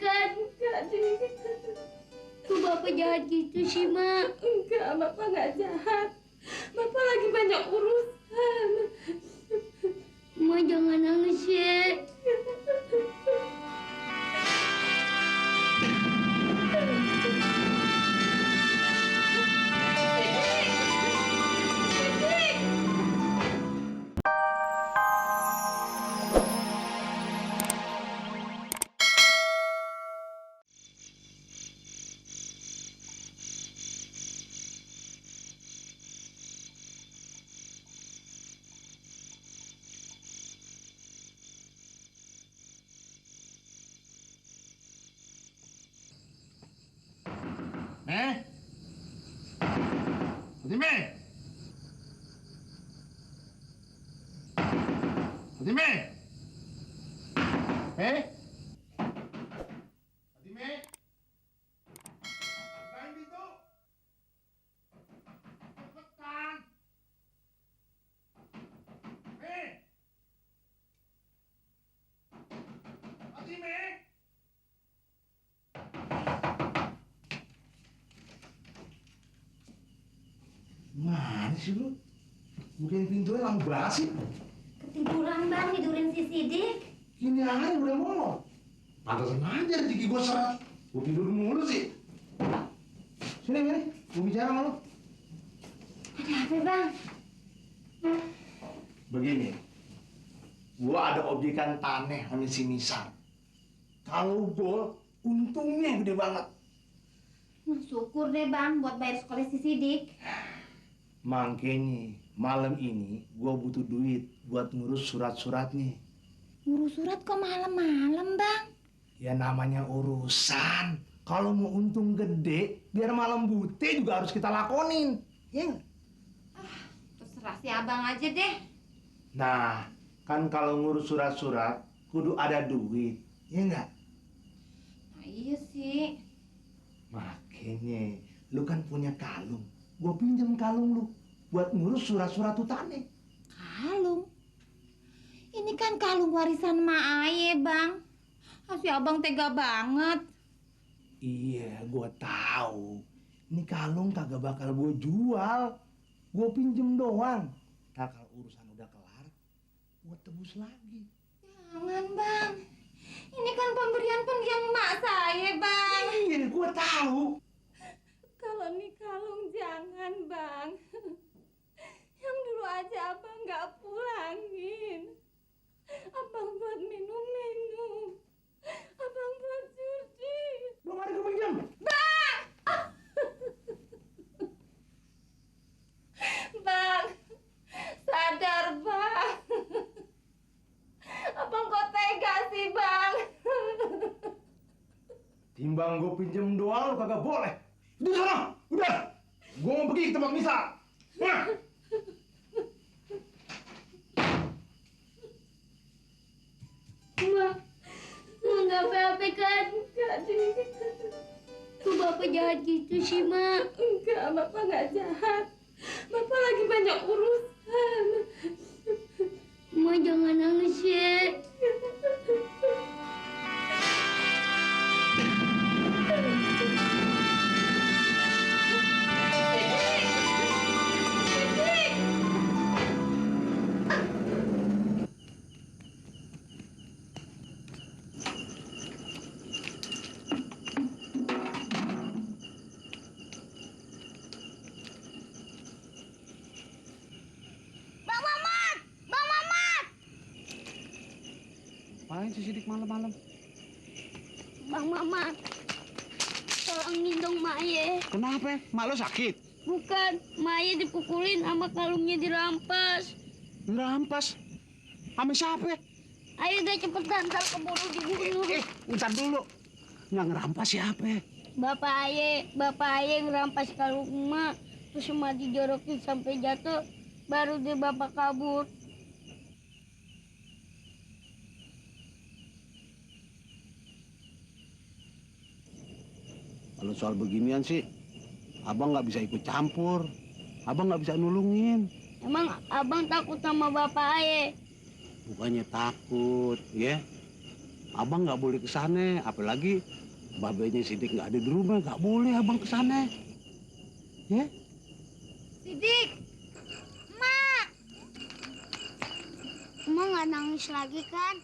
kan? Enggak, Dik. Kok Bapak jahat gitu sih, Mak? Enggak, Bapak nggak jahat. Bapak lagi banyak urusan. Ma jangan nangis ya. Fatime! Fatime! Fatime! Bukain pintu! Cepetan! Fatime! Mana sih lu? Bukain pintunya lama banget sih. Ketiduran, Bang, tidurin si Sidik. Gini aja udah molor. Pantesan aja rezeki gue seret. Gue tidur mulu sih. Sini, gue bicara sama lu. Ada apa, Bang? Begini, gue ada objekan tanah sama si Misal. Kalau gol, untungnya gede banget. Syukur deh, Bang, buat bayar sekolah si Sidik. Makanya malam ini gue butuh duit buat ngurus surat-suratnya. Ngurus surat kok malam-malam, Bang? Ya namanya urusan. Kalau mau untung gede, biar malam bute juga harus kita lakonin. Ya nggak? Terserah si Abang aja deh. Nah, kan kalau ngurus surat-surat, kudu ada duit. Ya nggak? Nah, iya sih. Makanya, lu kan punya kalung. Gue pinjam kalung lu buat ngurus surat-surat utane. Kalung? Ini kan kalung warisan Mak Aye, Bang. Si Abang tega banget. Iya, gue tahu. Ini kalung kagak bakal gue jual. Gue pinjem doang. Nah, kalau urusan udah kelar, gue tebus lagi. Jangan, Bang. Ini kan pemberian pendiam mak saya, Bang. Iya, gue tahu. Kalau nih kalung jangan, Bang. Yang dulu aja Abang nggak pulangin. Abang buat minum-minum. Abang buat judi. Belum ada gue pinjam. Bang! Bang, sadar, Bang. Abang kok tega sih, Bang? Timbang gue pinjem doang, lu kagak boleh. Di sana, udah. Gue mau pergi ke tempat Misa. Nah. Mak, nggak apa-apa kan? Enggak, Dik. Kok Bapak jahat gitu sih, Mak? Enggak, Bapak nggak jahat. Bapak lagi banyak urusan. Ma jangan nangis ya. Bang Mamat! Bang Mamat! Ngapain si Sidik malam-malam? Bang Mamat, tolongin dong Mak Aye. Kenapa? Mak lo sakit? Bukan, Mak Aye dipukulin sama kalungnya dirampas. Dirampas? Sama siapa? Ayo deh cepetan, ntar keburu dibunuh. Ntar dulu. Yang ngerampas siapa? Bapak Aye ngerampas kalung emak, terus emak dijorokin sampai jatuh, baru dia bapak kabur. Kalau soal beginian sih, abang nggak bisa ikut campur. Abang nggak bisa nulungin. Emang abang takut sama bapak Aye? Bukannya takut, ya. abang nggak boleh kesana. Apalagi babenya Sidik nggak ada di rumah, nggak boleh abang kesana. Ya? Sidik, Mak. Emak nggak nangis lagi kan?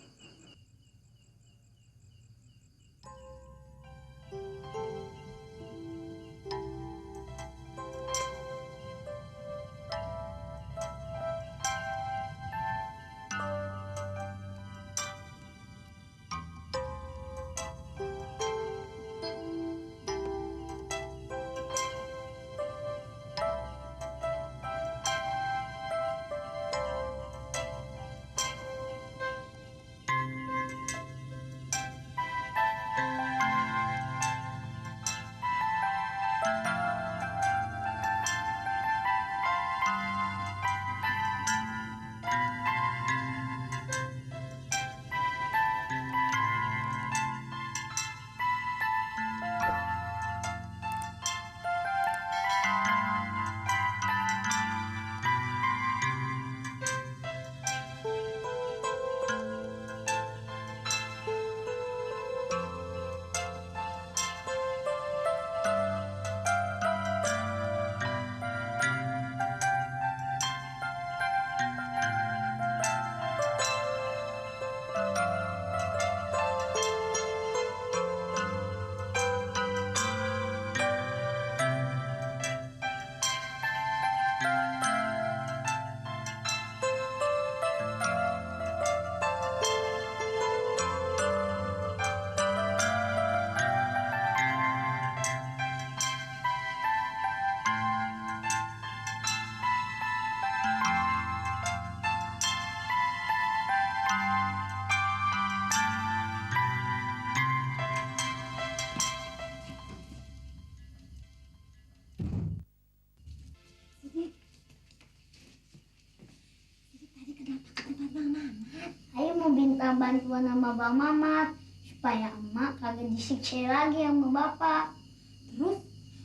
Ayo mau minta bantuan sama Bang Mamat supaya emak kagak disiksa lagi sama bapak.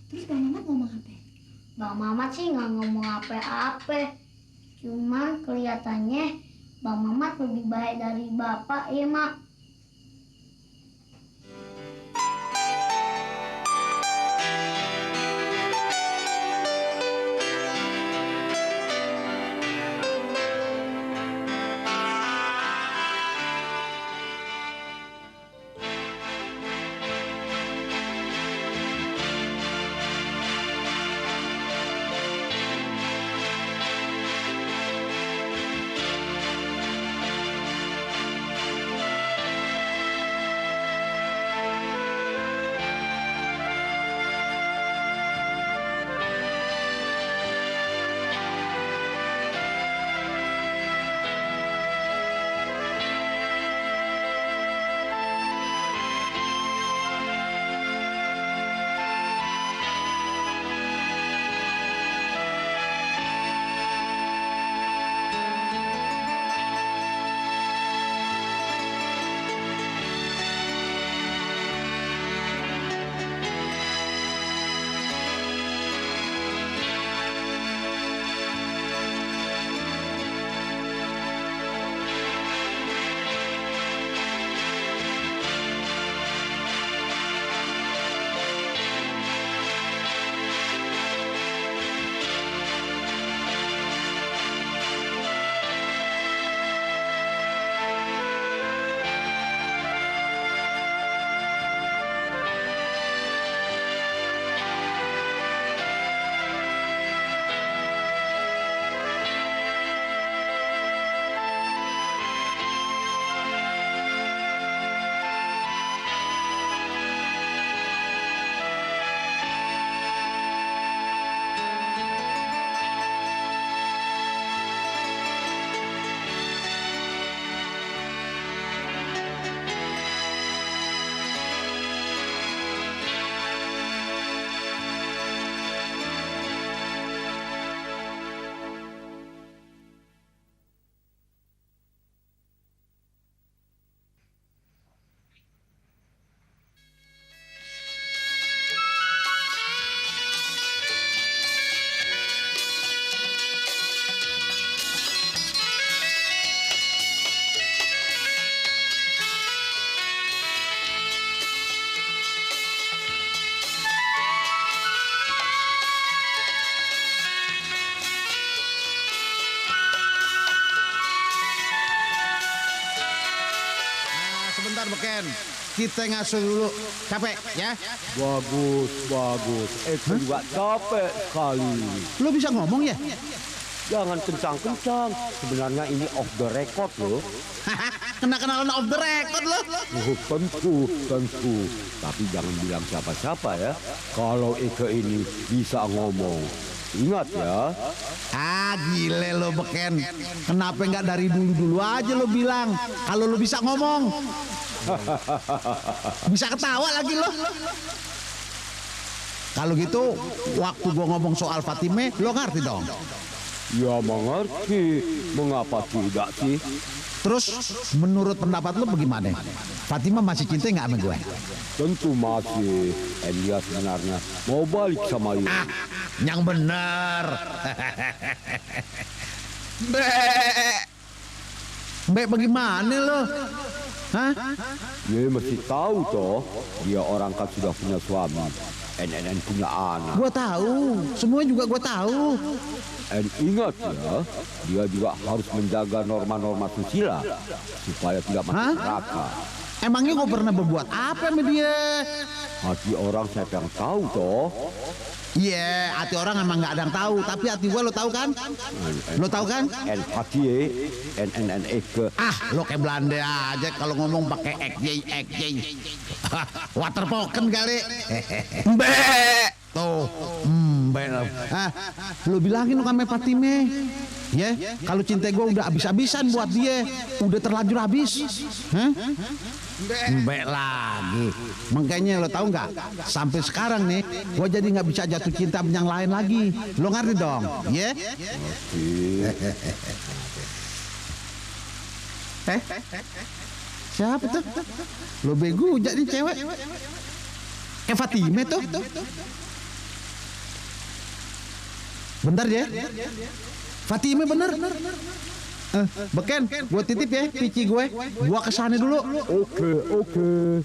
Terus Bang Mamat ngomong apa? Bang Mamat sih nggak ngomong apa-apa. Cuman kelihatannya Bang Mamat lebih baik dari bapak ya mak. Bentar beken. Kita ngasuh dulu. Capek ya? Bagus. Eko juga capek sekali. Lu bisa ngomong ya? Jangan kencang-kencang. Sebenarnya ini off the record loh. Kenalan off the record lo. Tentu. Tapi jangan bilang siapa-siapa ya. Kalau Eke ini bisa ngomong. Ingat ya. Gile lo beken. Kenapa nggak dari dulu aja lo bilang kalau lo bisa ngomong? Bisa ketawa lagi lo. Kalau gitu waktu gua ngomong soal Fatime lo ngerti dong. Ya mengerti. Mengapa tidak sih? Terus menurut pendapat lo bagaimana? Fatima masih cinta nggak sama gue? Tentu masih. Dia sebenarnya mau balik sama Yu. Yang benar. Mbak bagaimana lo? Hah? Dia mesti tahu toh. Dia orang kan sudah punya suami. NNN punya anak. Gua tahu, semua juga gua tahu. Ingat ya, dia juga harus menjaga norma-norma susila supaya tidak masuk neraka. Emangnya gua pernah berbuat apa sama dia? Hati orang siapa yang tahu toh? Iya, hati orang emang nggak ada yang tahu, tapi hati gua lo tahu kan? Lo tahu kan? Hati NNN Eke. Lo kayak Belanda aja kalau ngomong pakai ek jay. Waterpoken kali. Mbe. Tuh, Mbe. Lo bilangin lo sama Fatime. Ya, kalau cinta gue udah habis-habisan buat dia, udah terlanjur habis. Mbe lagi. Makanya lo tahu nggak? Sampai sekarang nih, gue jadi nggak bisa jatuh cinta sama yang lain lagi. Lo ngerti dong? Ya? Siapa tuh? Lo bego jadi cewek. Fatime tuh. Bentar ya. Fatime bener. Beken, gue titip ya pici gue. Gue kesana dulu. Oke.